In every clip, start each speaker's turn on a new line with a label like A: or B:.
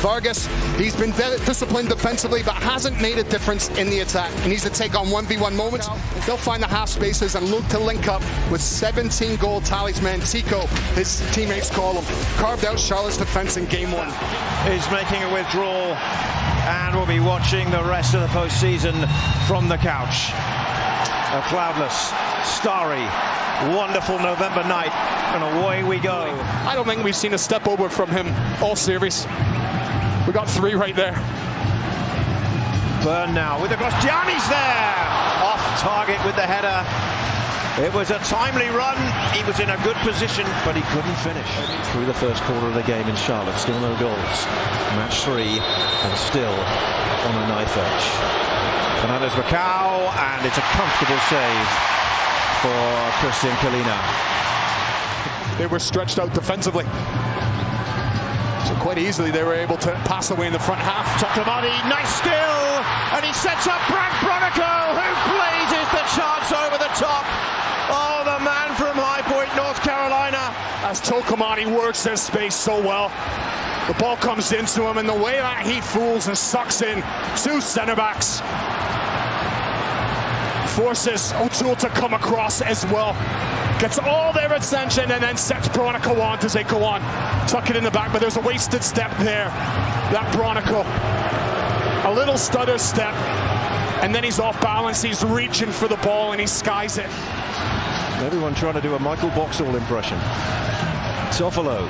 A: Vargas, he's been disciplined defensively, but hasn't made a difference in the attack. He needs to take on 1v1 moments. They'll find the half spaces and look to link up with 17-goal talisman Tico, his teammates call him. Carved out Charlotte's defense in game 1.
B: Is making a withdrawal, and we'll be watching the rest of the postseason from the couch. A cloudless, starry, wonderful November night, and away we go.
C: I don't think we've seen a step over from him all series. We got 3 right there.
B: Burn now with the cross. Gianni's there! Off target with the header. It was a timely run. He was in a good position, but he couldn't finish. Through the first quarter of the game in Charlotte, still no goals. Match 3, and still on a knife edge. Fernandez-Macau, and it's a comfortable save for Christian Kalina.
C: They were stretched out defensively, so quite easily they were able to pass away in the front half.
B: Toklamadi, nice skill, and he sets up Brad Bronico, who blazes the chance over the top. Oh, the man from High Point, North Carolina.
C: As Toklamadi works his space so well, the ball comes into him, and the way that he fools and sucks in 2 center backs forces O'Toole to come across as well. Gets all their attention and then sets Bronico on as they go on. Tuck it in the back, but there's a wasted step there. That Bronico. A little stutter step, and then he's off balance. He's reaching for the ball, and he skies it.
B: Everyone trying to do a Michael Boxall impression. Toffolo.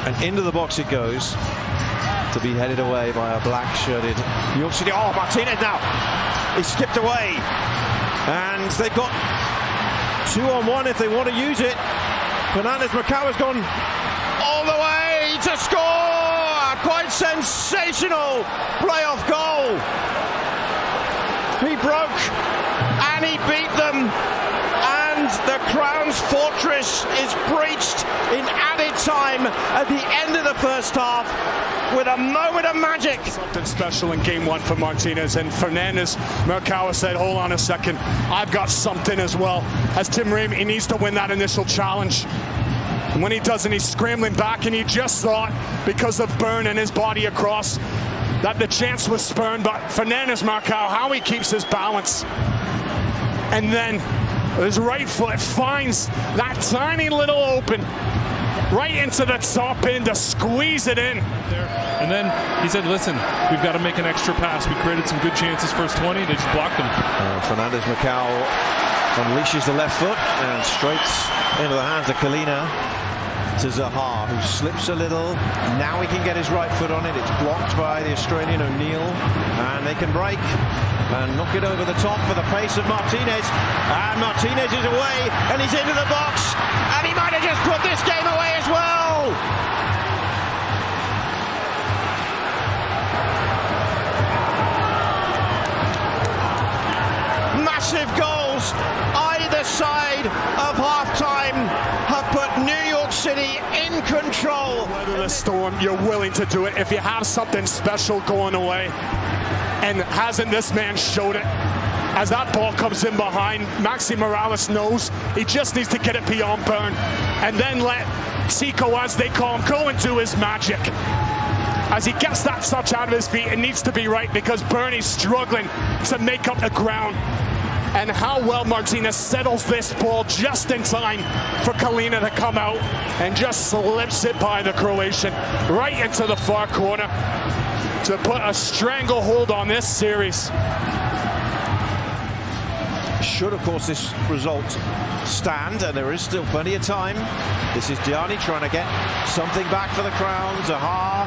B: And into the box it goes, to be headed away by a black-shirted New York City. Oh, Martinez now. He skipped away. And they've got 2-on-1 if they want to use it. Fernandez-Macau has gone all the way to score! A quite sensational playoff goal. He broke and he beat them. And the Crown's fortress is breached in added time at the end of the first half with a moment of magic.
C: Something special in game 1 for Martinez, and Fernandez-Macau said, hold on a second, I've got something as well. As Tim Ramey, he needs to win that initial challenge. And when he doesn't, he's scrambling back, and he just thought, because of Byrne and his body across, that the chance was spurned. But Fernandez-Macau, how he keeps his balance. And then his right foot finds that tiny little open right into the top end to squeeze it in.
D: And then he said, listen, we've got to make an extra pass. We created some good chances first 20. They just blocked them.
B: Fernandez-Macau unleashes the left foot and straight into the hands of Kalina to Zaha, who slips a little. Now he can get his right foot on it. It's blocked by the Australian O'Neill, and they can break and knock it over the top for the pace of Martinez. And Martinez is away, and he's into the box, and he might have just put this game away as well. Massive goals either side of half-time have put New York City in control.
C: Weather the storm, you're willing to do it if you have something special going away. And hasn't this man showed it? As that ball comes in behind, Maxi Morales knows he just needs to get it beyond Byrne and then let Tico, as they call him, go and do his magic. As he gets that touch out of his feet, it needs to be right because Byrne is struggling to make up the ground. And how well Martinez settles this ball just in time for Kalina to come out and just slips it by the Croatian right into the far corner to put a stranglehold on this series.
B: Should, of course, this result stand, and there is still plenty of time. This is Gianni trying to get something back for the Crown. Zaha,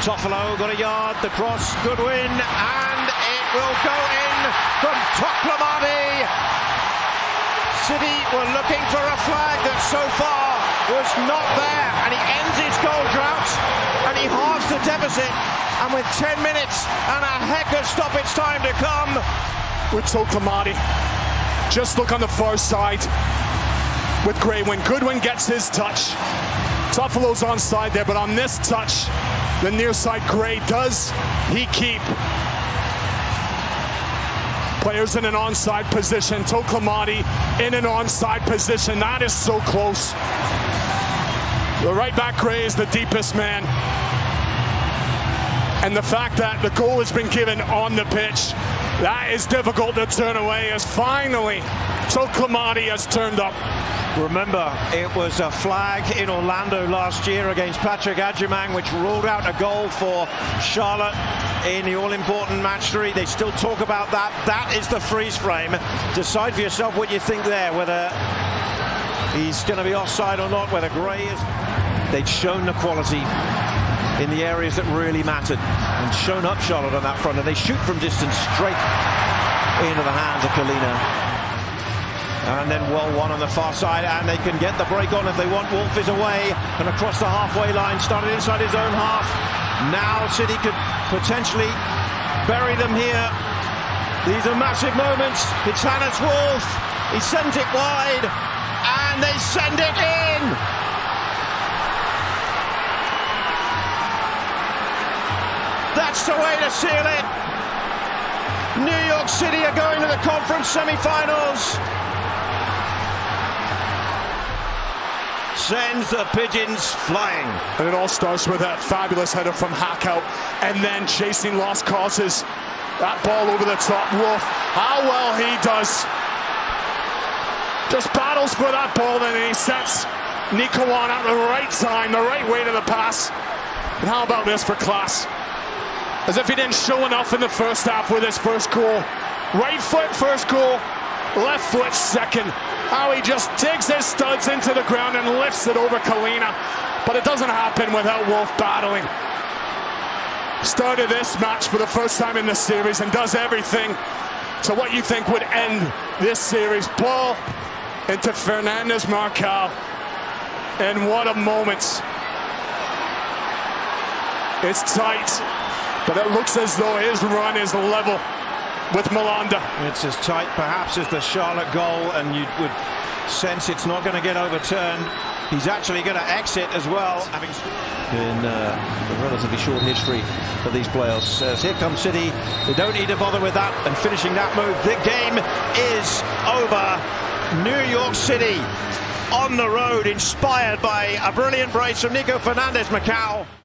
B: Toffolo got a yard, the cross, good win, and it will go in from Toklamadi. City were looking for a flag that so far was not there, and he ends his goal drought, and he halves the deficit, and with 10 minutes and a heck of stoppage time to come.
C: With Toklamadi, just look on the far side with Gray when Goodwin gets his touch. Toffolo's onside there, but on this touch, the near side Gray, does he keep players in an onside position? Toklamadi in an onside position. That is so close. The right back Gray is the deepest man. And the fact that the goal has been given on the pitch, that is difficult to turn away, as finally Clamati has turned up.
B: Remember, it was a flag in Orlando last year against Patrick Adjumang, which ruled out a goal for Charlotte in the all-important match 3. They still talk about that. That is the freeze frame. Decide for yourself what you think there, whether he's going to be offside or not, whether Gray is. They'd shown the quality in the areas that really mattered and shown up Charlotte on that front, and they shoot from distance straight into the hands of Kalina. And then well one on the far side, and they can get the break on if they want. Wolf is away and across the halfway line, started inside his own half. Now City could potentially bury them here. These are massive moments. It's Hannes Wolf. He sent it wide, and they send it in. That's the way to seal it. New York City are going to the conference semi-finals. Sends the pigeons flying.
C: And it all starts with that fabulous header from Hackout, and then chasing lost causes. That ball over the top. Wolf, how well he does. Just battles for that ball, and he sets Nico on at the right time, the right way to the pass. And how about this for class? As if he didn't show enough in the first half with his first goal. Right foot first goal, left foot second. How he just digs his studs into the ground and lifts it over Kalina. But it doesn't happen without Wolf battling. Started this match for the first time in the series and does everything to what you think would end this series. Ball into Fernandez Marcal. And what a moment. It's tight, but it looks as though his run is level with Malanda.
B: It's as tight perhaps as the Charlotte goal, and you would sense it's not going to get overturned. He's actually going to exit as well, having in a relatively short history of these playoffs. As here comes City, they don't need to bother with that and finishing that move. The game is over. New York City on the road, inspired by a brilliant brace from Nico Fernandez Macau.